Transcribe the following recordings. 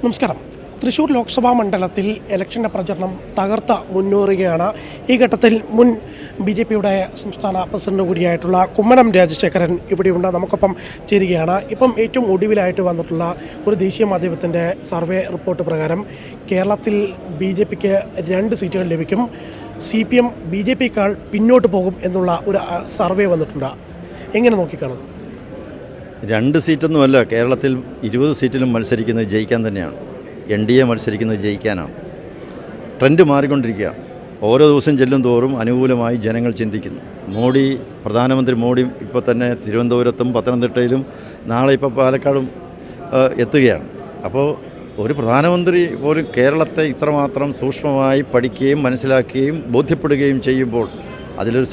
നമസ്കാരം. തൃശ്ശൂർ ലോക്സഭാ മണ്ഡലത്തിൽ ഇലക്ഷൻ്റെ പ്രചരണം തകർത്ത മുന്നേറുകയാണ്. ഈ ഘട്ടത്തിൽ മുൻ BJPയുടെ സംസ്ഥാന പ്രസിഡന്റ് കൂടിയായിട്ടുള്ള കുമ്മനം രാജശേഖരൻ ഇവിടെയുണ്ട്, നമുക്കൊപ്പം ചേരുകയാണ്. ഇപ്പം ഏറ്റവും ഒടുവിലായിട്ട് വന്നിട്ടുള്ള ഒരു ദേശീയ മാധ്യമത്തിൻ്റെ സർവേ റിപ്പോർട്ട് പ്രകാരം കേരളത്തിൽ BJPക്ക് 2 സീറ്റുകൾ ലഭിക്കും, CPM BJPയേക്കാൾ പിന്നോട്ട് പോകും എന്നുള്ള ഒരു സർവേ വന്നിട്ടുണ്ട്. എങ്ങനെ നോക്കിക്കാണും? 2 സീറ്റൊന്നുമല്ല, കേരളത്തിൽ 20 സീറ്റിലും മത്സരിക്കുന്നത് ജയിക്കാൻ തന്നെയാണ്. NDA മത്സരിക്കുന്നത് ജയിക്കാനാണ്. ട്രെൻഡ് മാറിക്കൊണ്ടിരിക്കുകയാണ്. ഓരോ ദിവസം ചെല്ലും തോറും അനുകൂലമായി ജനങ്ങൾ ചിന്തിക്കുന്നു. പ്രധാനമന്ത്രി മോഡി ഇപ്പോൾ തന്നെ തിരുവനന്തപുരത്തും പത്തനംതിട്ടയിലും നാളെ ഇപ്പോൾ പാലക്കാടും എത്തുകയാണ്. അപ്പോൾ ഒരു പ്രധാനമന്ത്രി പോലും കേരളത്തെ ഇത്രമാത്രം സൂക്ഷ്മമായി പഠിക്കുകയും മനസ്സിലാക്കുകയും ബോധ്യപ്പെടുകയും ചെയ്യുമ്പോൾ അതിലൊരു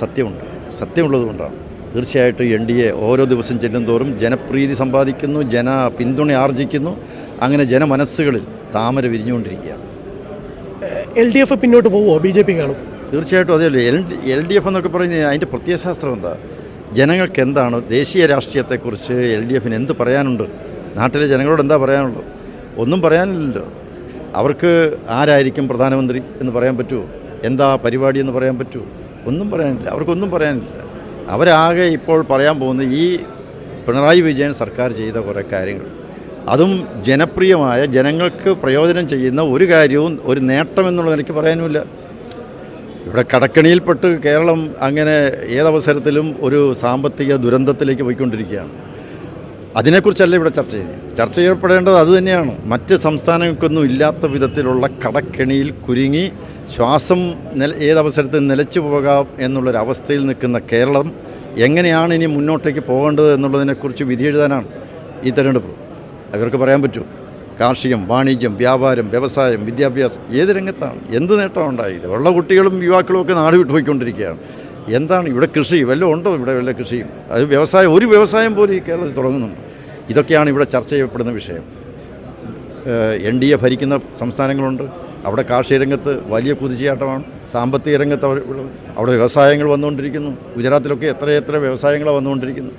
സത്യമുള്ളതുകൊണ്ടാണ്. തീർച്ചയായിട്ടും NDA ഓരോ ദിവസം ചെല്ലും തോറും ജനപ്രീതി സമ്പാദിക്കുന്നു, പിന്തുണ ആർജിക്കുന്നു. അങ്ങനെ ജനമനസ്സുകളിൽ താമര വിരിഞ്ഞുകൊണ്ടിരിക്കുകയാണ്. LDF പിന്നോട്ട് പോവുമോ BJP കാണും? തീർച്ചയായിട്ടും അതേല്ലോ. LDF എന്നൊക്കെ പറയുന്നത് അതിൻ്റെ പ്രത്യയശാസ്ത്രം എന്താ? ജനങ്ങൾക്ക് എന്താണ് ദേശീയ രാഷ്ട്രീയത്തെക്കുറിച്ച് LDFന് എന്ത് പറയാനുണ്ട്? നാട്ടിലെ ജനങ്ങളോട് എന്താ പറയാനുള്ളത്? ഒന്നും പറയാനില്ലല്ലോ. അവർക്ക് ആരായിരിക്കും പ്രധാനമന്ത്രി എന്ന് പറയാൻ പറ്റുമോ? എന്താ പരിപാടി എന്ന് പറയാൻ പറ്റുമോ? ഒന്നും പറയാനില്ല. അവർക്കൊന്നും പറയാനില്ല. അവരാകെ ഇപ്പോൾ പറയാൻ പോകുന്ന ഈ പിണറായി വിജയൻ സർക്കാർ ചെയ്ത കുറേ കാര്യങ്ങൾ, അതും ജനപ്രിയമായ ജനങ്ങൾക്ക് പ്രയോജനം ചെയ്യുന്ന ഒരു കാര്യവും ഒരു നേട്ടമെന്നുള്ള നിലയ്ക്ക് പറയാനുമില്ല. ഇവിടെ കടക്കണിയിൽപ്പെട്ട് കേരളം അങ്ങനെ ഏതവസരത്തിലും ഒരു സാമ്പത്തിക ദുരന്തത്തിലേക്ക് പോയിക്കൊണ്ടിരിക്കുകയാണ്. അതിനെക്കുറിച്ചല്ല ഇവിടെ ചർച്ച ചെയ്യപ്പെടേണ്ടത് അതുതന്നെയാണ്. മറ്റ് സംസ്ഥാനങ്ങൾക്കൊന്നും ഇല്ലാത്ത വിധത്തിലുള്ള കടക്കെണിയിൽ കുരുങ്ങി ശ്വാസം ഏതവസരത്തിൽ നിലച്ചു പോകാം എന്നുള്ളൊരവസ്ഥയിൽ നിൽക്കുന്ന കേരളം എങ്ങനെയാണ് ഇനി മുന്നോട്ടേക്ക് പോകേണ്ടത് എന്നുള്ളതിനെക്കുറിച്ച് വിധിയെഴുതാനാണ് ഈ തെരഞ്ഞെടുപ്പ്. അവർക്ക് പറയാൻ പറ്റൂ. കാർഷികം, വാണിജ്യം, വ്യാപാരം, വ്യവസായം, വിദ്യാഭ്യാസം, ഏത് രംഗത്താണ് എന്ത് നേട്ടമാണ് ഉണ്ടായത്? ഉള്ള കുട്ടികളും യുവാക്കളും ഒക്കെ നാട് വിട്ടു പോയിക്കൊണ്ടിരിക്കുകയാണ്. എന്താണ് ഇവിടെ കൃഷി വല്ലതും ഉണ്ടോ? ഇവിടെ വല്ല കൃഷിയും അത് ഒരു വ്യവസായം പോലും ഈ കേരളത്തിൽ തുടങ്ങുന്നുണ്ട്. ഇതൊക്കെയാണ് ഇവിടെ ചർച്ച ചെയ്യപ്പെടുന്ന വിഷയം. NDA ഭരിക്കുന്ന സംസ്ഥാനങ്ങളുണ്ട്, അവിടെ കാർഷിക രംഗത്ത് വലിയ കുതിച്ചുചാട്ടമാണ്. സാമ്പത്തിക രംഗത്ത് അവിടെ വ്യവസായങ്ങൾ വന്നുകൊണ്ടിരിക്കുന്നു. ഗുജറാത്തിലൊക്കെ എത്രയെത്ര വ്യവസായങ്ങളാണ് വന്നുകൊണ്ടിരിക്കുന്നു.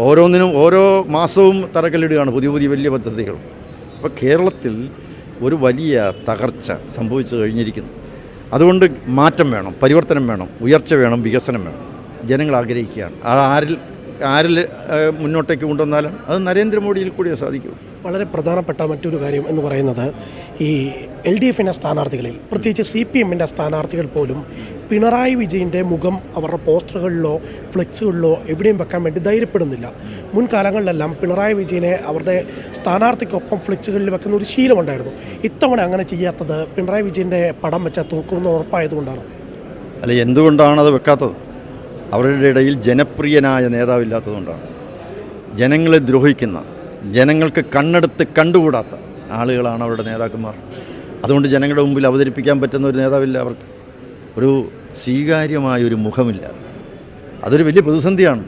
ഓരോന്നിനും ഓരോ മാസവും തറക്കല്ലിടുകയാണ് പുതിയ വലിയ പദ്ധതികൾ. അപ്പോൾ കേരളത്തിൽ ഒരു വലിയ തകർച്ച സംഭവിച്ചു കഴിഞ്ഞിരിക്കുന്നു. അതുകൊണ്ട് മാറ്റം വേണം, പരിവർത്തനം വേണം, ഉയർച്ച വേണം, വികസനം വേണം. ജനങ്ങൾ ആഗ്രഹിക്കുകയാണ്. അത് ആരിൽ മുന്നോട്ടേക്ക് കൊണ്ടുവന്നാലും അത് നരേന്ദ്രമോദിയിൽ കൂടിയേ സാധിക്കൂ. വളരെ പ്രധാനപ്പെട്ട മറ്റൊരു കാര്യം എന്ന് പറയുന്നത് ഈ LDFൻ്റെ സ്ഥാനാർത്ഥികളിൽ പ്രത്യേകിച്ച് CPMൻ്റെ സ്ഥാനാർത്ഥികൾ പോലും പിണറായി വിജയൻ്റെ മുഖം അവരുടെ പോസ്റ്ററുകളിലോ ഫ്ലെക്സുകളിലോ എവിടെയും വെക്കാൻ വേണ്ടി ധൈര്യപ്പെടുന്നില്ല. മുൻകാലങ്ങളിലെല്ലാം പിണറായി വിജയനെ അവരുടെ സ്ഥാനാർത്ഥിക്കൊപ്പം ഫ്ലെക്സുകളിൽ വെക്കുന്ന ഒരു ശീലമുണ്ടായിരുന്നു. ഇത്തവണ അങ്ങനെ ചെയ്യാത്തത് പിണറായി വിജയൻ്റെ പടം വെച്ചാൽ തൂക്കുമെന്ന് ഉറപ്പായതുകൊണ്ടാണ്. അല്ല, എന്തുകൊണ്ടാണത് വെക്കാത്തത്? അവരുടെ ഇടയിൽ ജനപ്രിയനായ നേതാവില്ലാത്തതുകൊണ്ടാണ്. ജനങ്ങളെ ദ്രോഹിക്കുന്ന, ജനങ്ങൾക്ക് കണ്ണെടുത്ത് കണ്ടുകൂടാത്ത ആളുകളാണ് അവരുടെ നേതാക്കന്മാർ. അതുകൊണ്ട് ജനങ്ങളുടെ മുമ്പിൽ അവതരിപ്പിക്കാൻ പറ്റുന്ന ഒരു നേതാവില്ല. അവർക്ക് ഒരു സ്വീകാര്യമായൊരു മുഖമില്ല. അതൊരു വലിയ പ്രതിസന്ധിയാണ്.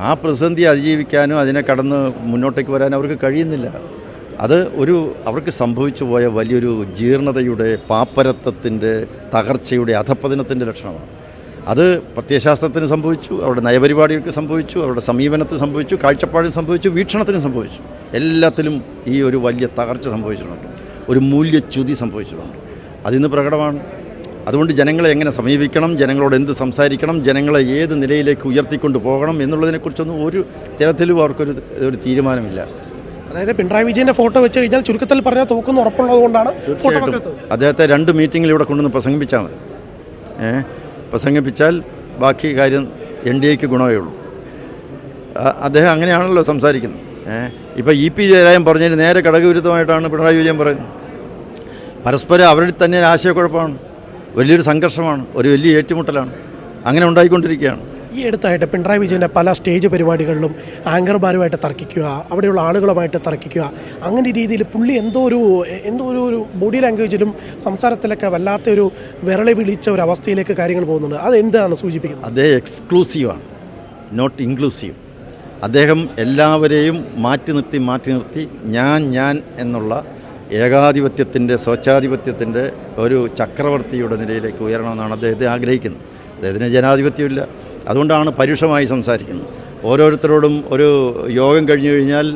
ആ പ്രതിസന്ധി അതിജീവിക്കാനും അതിനെ കടന്ന് മുന്നോട്ടേക്ക് വരാനും അവർക്ക് കഴിയുന്നില്ല. അത് അവർക്ക് സംഭവിച്ചു പോയ വലിയൊരു ജീർണതയുടെ, പാപ്പരത്വത്തിൻ്റെ, തകർച്ചയുടെ, അധപ്പതനത്തിൻ്റെ ലക്ഷണമാണ്. അത് പ്രത്യയശാസ്ത്രത്തിന് സംഭവിച്ചു, അവരുടെ നയപരിപാടികൾക്ക് സംഭവിച്ചു, അവരുടെ സമീപനത്തിന് സംഭവിച്ചു, കാഴ്ചപ്പാടിന് സംഭവിച്ചു, വീക്ഷണത്തിന് സംഭവിച്ചു. എല്ലാത്തിലും ഈ ഒരു വലിയ തകർച്ച സംഭവിച്ചിട്ടുണ്ട്, ഒരു മൂല്യച്യുതി സംഭവിച്ചിട്ടുണ്ട്. അതിന്ന് പ്രകടമാണ്. അതുകൊണ്ട് ജനങ്ങളെ എങ്ങനെ സമീപിക്കണം, ജനങ്ങളോട് എന്ത് സംസാരിക്കണം, ജനങ്ങളെ ഏത് നിലയിലേക്ക് ഉയർത്തിക്കൊണ്ട് പോകണം എന്നുള്ളതിനെക്കുറിച്ചൊന്നും ഒരു തരത്തിലും അവർക്കൊരു തീരുമാനമില്ല. അതായത് പിണറായി വിജയൻ്റെ ഫോട്ടോ വെച്ച് കഴിഞ്ഞാൽ ചുരുക്കത്തിൽ പറഞ്ഞാൽ തോക്കുന്ന ഉറപ്പുള്ളത് കൊണ്ടാണ്. തീർച്ചയായിട്ടും അദ്ദേഹത്തെ 2 മീറ്റിങ്ങിൽ ഇവിടെ കൊണ്ടുവന്ന് പ്രസംഗിപ്പിച്ചാൽ മതി. പ്രസംഗിപ്പിച്ചാൽ ബാക്കി കാര്യം NDAക്ക് ഗുണമേ ഉള്ളൂ. അദ്ദേഹം അങ്ങനെയാണല്ലോ സംസാരിക്കുന്നത്. ഇപ്പോൾ EP ജയരാജൻ പറഞ്ഞതിന് നേരെ ഘടകവിരുദ്ധമായിട്ടാണ് പിണറായി വിജയൻ പറയുന്നത്. പരസ്പരം അവരിൽ തന്നെ ആശയക്കുഴപ്പമാണ്, വലിയൊരു സംഘർഷമാണ്, ഒരു വലിയ ഏറ്റുമുട്ടലാണ് അങ്ങനെ ഉണ്ടായിക്കൊണ്ടിരിക്കുകയാണ്. ഈ അടുത്തായിട്ട് പിണറായി വിജയൻ്റെ പല സ്റ്റേജ് പരിപാടികളിലും ആങ്കർമാരുമായിട്ട് തർക്കിക്കുക, അവിടെയുള്ള ആളുകളുമായിട്ട് തർക്കിക്കുക, അങ്ങനെ രീതിയിൽ പുള്ളി എന്തോ ഒരു ബോഡി ലാംഗ്വേജിലും സംസാരത്തിലൊക്കെ വല്ലാത്തൊരു വിരളി വിളിച്ച ഒരു അവസ്ഥയിലേക്ക് കാര്യങ്ങൾ പോകുന്നുണ്ട്. അത് എന്താണ് സൂചിപ്പിക്കുന്നത്? അദ്ദേഹം എക്സ്ക്ലൂസീവാണ്, നോട്ട് ഇൻക്ലൂസീവ്. അദ്ദേഹം എല്ലാവരെയും മാറ്റി നിർത്തി ഞാൻ എന്നുള്ള ഏകാധിപത്യത്തിൻ്റെ, സ്വച്ഛാധിപത്യത്തിൻ്റെ ഒരു ചക്രവർത്തിയുടെ നിലയിലേക്ക് ഉയരണമെന്നാണ് അദ്ദേഹത്തെ ആഗ്രഹിക്കുന്നത്. അദ്ദേഹത്തിന് ജനാധിപത്യമില്ല. അതുകൊണ്ടാണ് പരുഷമായി സംസാരിക്കുന്നത്. ഓരോരുത്തരോടും ഒരു യോഗം കഴിഞ്ഞു കഴിഞ്ഞാൽ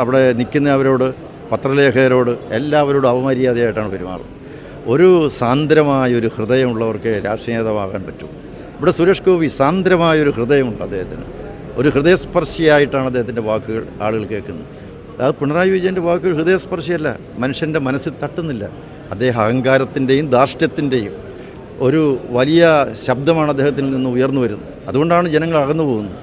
അവിടെ നിൽക്കുന്നവരോട് പത്രലേഖകരോട് എല്ലാവരോടും അപമര്യാദയായിട്ടാണ് പെരുമാറുന്നത്. ഒരു സാന്ദ്രമായൊരു ഹൃദയമുള്ളവർക്ക് രാഷ്ട്രീയ നേതാവാകാൻ പറ്റും. ഇവിടെ സുരേഷ് ഗോപി സാന്ദ്രമായൊരു ഹൃദയമുണ്ട് അദ്ദേഹത്തിന്. ഒരു ഹൃദയസ്പർശിയായിട്ടാണ് അദ്ദേഹത്തിൻ്റെ വാക്കുകൾ ആളുകൾ കേൾക്കുന്നത്. അത് പിണറായി വിജയൻ്റെ വാക്കുകൾ ഹൃദയസ്പർശിയല്ല, മനുഷ്യൻ്റെ മനസ്സിൽ തട്ടുന്നില്ല. അദ്ദേഹം അഹങ്കാരത്തിൻ്റെയും ധാർഷ്ട്യത്തിൻ്റെയും ഒരു വലിയ ശബ്ദമാണ് അദ്ദേഹത്തിൽ നിന്ന് ഉയർന്നു വരുന്നത്. അതുകൊണ്ടാണ് ജനങ്ങൾ അകന്നു പോകുന്നത്.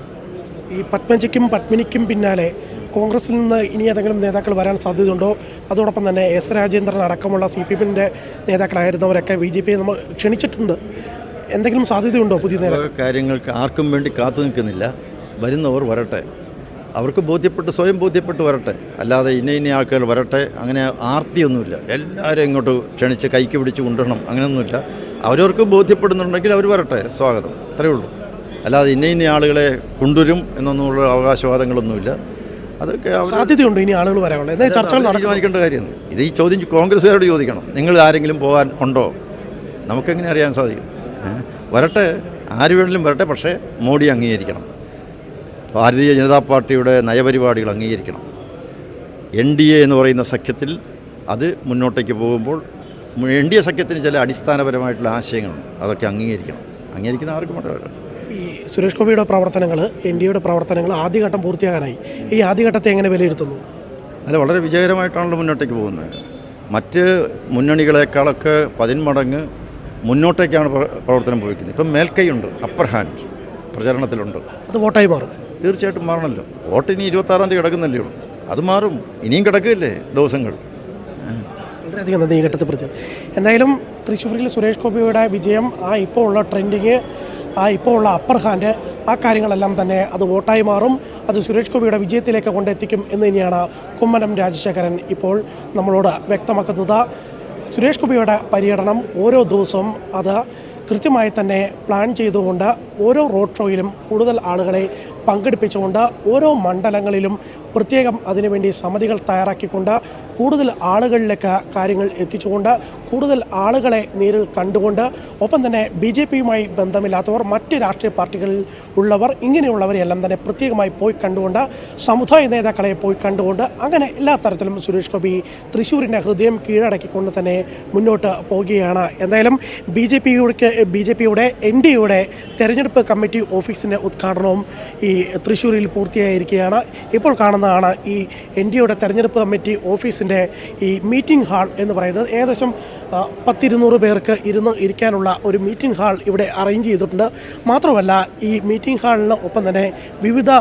ഈ പത്മജിക്കും പത്മിനിക്കും പിന്നാലെ കോൺഗ്രസിൽ നിന്ന് ഇനി ഏതെങ്കിലും നേതാക്കൾ വരാൻ സാധ്യതയുണ്ടോ? അതോടൊപ്പം തന്നെ എസ് രാജേന്ദ്രൻ അടക്കമുള്ള CPM-ൻ്റെ നേതാക്കളായിരുന്നവരൊക്കെ BJP നമ്മൾ ക്ഷണിച്ചിട്ടുണ്ട്. എന്തെങ്കിലും സാധ്യതയുണ്ടോ പുതിയ നേതാക്കൾ? കാര്യങ്ങൾക്ക് ആർക്കും വേണ്ടി കാത്തു നിൽക്കുന്നില്ല. വരുന്നവർ വരട്ടെ, അവർക്ക് സ്വയം ബോധ്യപ്പെട്ട് വരട്ടെ. അല്ലാതെ ഇന്ന ആൾക്കാർ വരട്ടെ അങ്ങനെ ആർത്തിയൊന്നുമില്ല. എല്ലാവരും ഇങ്ങോട്ട് ക്ഷണിച്ച് കൈക്ക് പിടിച്ച് കൊണ്ടുവരണം അങ്ങനെയൊന്നുമില്ല. അവരവർക്ക് ബോധ്യപ്പെടുന്നുണ്ടെങ്കിൽ അവർ വരട്ടെ, സ്വാഗതം, അത്രയേ ഉള്ളൂ. അല്ലാതെ ഇന്ന ആളുകളെ കൊണ്ടുവരും എന്നൊന്നുള്ള അവകാശവാദങ്ങളൊന്നുമില്ല. അതൊക്കെ സാധ്യതയുണ്ട് ഇനി ആളുകൾ വരാനുള്ളത് ചർച്ചകൾ തീരുമാനിക്കേണ്ട കാര്യമാണ്. ഇത് ഈ ചോദ്യം കോൺഗ്രസ്സുകാരോട് ചോദിക്കണം. നിങ്ങൾ ആരെങ്കിലും പോകാൻ ഉണ്ടോ? നമുക്കെങ്ങനെ അറിയാൻ സാധിക്കും? വരട്ടെ, ആര് വേണമെങ്കിലും വരട്ടെ, പക്ഷേ മോഡി അംഗീകരിക്കണം. ഭാരതീയ ജനതാ പാർട്ടിയുടെ നയപരിപാടികൾ അംഗീകരിക്കണം. NDA എന്ന് പറയുന്ന സഖ്യത്തിൽ അത് മുന്നോട്ടേക്ക് പോകുമ്പോൾ NDA സഖ്യത്തിന് ചില അടിസ്ഥാനപരമായിട്ടുള്ള ആശയങ്ങളുണ്ട്, അതൊക്കെ അംഗീകരിക്കണം. അംഗീകരിക്കുന്ന ആർക്കും വേണ്ട. ഈ സുരേഷ് ഗോപിയുടെ പ്രവർത്തനങ്ങൾ, NDAയുടെ പ്രവർത്തനങ്ങൾ ആദ്യഘട്ടം പൂർത്തിയാകാനായി. ഈ ആദ്യഘട്ടത്തെ എങ്ങനെ വിലയിരുത്തുന്നു? അല്ല, വളരെ വിജയകരമായിട്ടാണല്ലോ മുന്നോട്ടേക്ക് പോകുന്നത്. മറ്റ് മുന്നണികളെക്കാളൊക്കെ 10 മടങ്ങ് മുന്നോട്ടേക്കാണ് പ്രവർത്തനം പോയിരിക്കുന്നത്. ഇപ്പം മേൽക്കൈയുണ്ട്, അപ്പർ ഹാൻഡ് പ്രചരണത്തിലുണ്ട്. അത് വോട്ടായി മാറും. തീർച്ചയായിട്ടും മാറണമല്ലോ. വോട്ട് ഇനി 26-ാം തീയതി കിടക്കുന്നല്ലേ ഉള്ളൂ. അത് മാറും. ഇനിയും കിടക്കില്ലേ ദിവസങ്ങൾ. വളരെയധികം നന്ദി ഈ ഘട്ടത്തിൽ പിടിച്ചത്. എന്തായാലും തൃശ്ശൂരിൽ സുരേഷ് ഗോപിയുടെ വിജയം, ആ ഇപ്പോൾ ഉള്ള ട്രെൻഡിങ്, ആ ഇപ്പോൾ ഉള്ള അപ്പർ ഹാൻഡ്, ആ കാര്യങ്ങളെല്ലാം തന്നെ അത് വോട്ടായി മാറും. അത് സുരേഷ് ഗോപിയുടെ വിജയത്തിലേക്ക് കൊണ്ടെത്തിക്കും എന്ന് തന്നെയാണ് കുമ്മനം രാജശേഖരൻ ഇപ്പോൾ നമ്മളോട് വ്യക്തമാക്കുന്നത്. സുരേഷ് ഗോപിയുടെ പര്യടനം ഓരോ ദിവസവും അത് കൃത്യമായി തന്നെ പ്ലാൻ ചെയ്തുകൊണ്ട് ഓരോ റോഡ് ഷോയിലും കൂടുതൽ ആളുകളെ പങ്കെടുപ്പിച്ചുകൊണ്ട് ഓരോ മണ്ഡലങ്ങളിലും പ്രത്യേകം അതിനുവേണ്ടി സമിതികൾ തയ്യാറാക്കിക്കൊണ്ട് കൂടുതൽ ആളുകളിലേക്ക് കാര്യങ്ങൾ എത്തിച്ചുകൊണ്ട് കൂടുതൽ ആളുകളെ നേരിൽ കണ്ടുകൊണ്ട് ഒപ്പം തന്നെ BJPയുമായി ബന്ധമില്ലാത്തവർ, മറ്റ് രാഷ്ട്രീയ പാർട്ടികളിൽ ഉള്ളവർ, ഇങ്ങനെയുള്ളവരെല്ലാം തന്നെ പ്രത്യേകമായി പോയി കണ്ടുകൊണ്ട് സമുദായ നേതാക്കളെ പോയി കണ്ടുകൊണ്ട് അങ്ങനെ എല്ലാ തരത്തിലും സുരേഷ് ഗോപി തൃശ്ശൂരിൻ്റെ ഹൃദയം കീഴടക്കിക്കൊണ്ട് തന്നെ മുന്നോട്ട് പോവുകയാണ്. എന്തായാലും BJPയുടെ NDAയുടെ തെരഞ്ഞെടുപ്പ് കമ്മിറ്റി ഓഫീസിൻ്റെ ഉദ്ഘാടനവും ഈ തൃശ്ശൂരിൽ പൂർത്തിയായിരിക്കുകയാണ്. ഇപ്പോൾ കാണുന്നതാണ് ഈ NDAയുടെ തെരഞ്ഞെടുപ്പ് കമ്മിറ്റി ഓഫീസിൻ്റെ ഈ മീറ്റിംഗ് ഹാൾ എന്ന് പറയുന്നത്. ഏകദേശം 100-200 പേർക്ക് ഇരിക്കാനുള്ള ഒരു മീറ്റിംഗ് ഹാൾ ഇവിടെ അറേഞ്ച് ചെയ്തിട്ടുണ്ട്. മാത്രമല്ല ഈ മീറ്റിംഗ് ഹാളിന് ഒപ്പം തന്നെ വിവിധ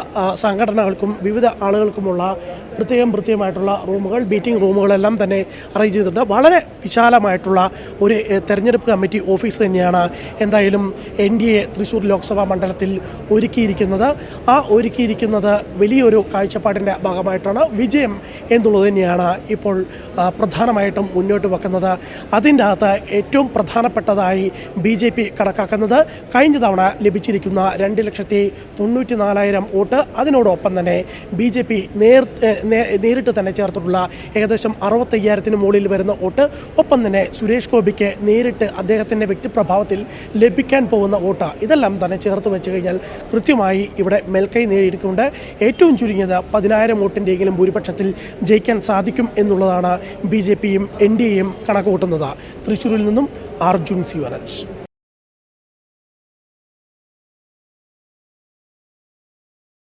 സംഘടനകൾക്കും വിവിധ ആളുകൾക്കുമുള്ള പ്രത്യേകമായിട്ടുള്ള റൂമുകൾ, മീറ്റിംഗ് റൂമുകളെല്ലാം തന്നെ അറേഞ്ച് ചെയ്തിട്ടുണ്ട്. വളരെ വിശാലമായിട്ടുള്ള ഒരു തെരഞ്ഞെടുപ്പ് കമ്മിറ്റി ഓഫീസ് തന്നെയാണ് എന്തായാലും NDA തൃശ്ശൂർ ലോക്സഭാ മണ്ഡലത്തിൽ ഒരുക്കിയിരിക്കുന്നത്. ആ ഒരുക്കിയിരിക്കുന്നത് വലിയൊരു കാഴ്ചപ്പാടിൻ്റെ ഭാഗമായിട്ടാണ്. വിജയം എന്നുള്ളത് തന്നെയാണ് ഇപ്പോൾ പ്രധാനമായിട്ടും മുന്നോട്ട് വെക്കുന്നത്. അതിൻ്റെ അകത്ത് ഏറ്റവും പ്രധാനപ്പെട്ടതായി BJP കണക്കാക്കുന്നത് കഴിഞ്ഞ തവണ ലഭിച്ചിരിക്കുന്ന 2,94,000 വോട്ട്, അതിനോടൊപ്പം തന്നെ BJP നേരിട്ട് തന്നെ ചേർത്തിട്ടുള്ള ഏകദേശം 65,000-ന് മുകളിൽ വരുന്ന വോട്ട്, ഒപ്പം തന്നെ സുരേഷ് ഗോപിക്ക് നേരിട്ട് അദ്ദേഹത്തിൻ്റെ വ്യക്തിപ്രഭാവത്തിൽ ലഭിക്കാൻ പോകുന്ന വോട്ട്, ഇതെല്ലാം തന്നെ ചേർത്ത് വെച്ച് കഴിഞ്ഞാൽ കൃത്യമായി ഇവിടെ മേൽക്കൈ നേടിയിട്ടുണ്ട്. ഏറ്റവും ചുരുങ്ങിയത് 10,000 വോട്ടിൻ്റെയെങ്കിലും ഭൂരിപക്ഷത്തിൽ ജയിക്കാൻ സാധിക്കും എന്നുള്ളതാണ് BJPയും NDAയും കണക്ക് കൂട്ടുന്നത്. തൃശ്ശൂരിൽ നിന്നും അർജുൻ സി.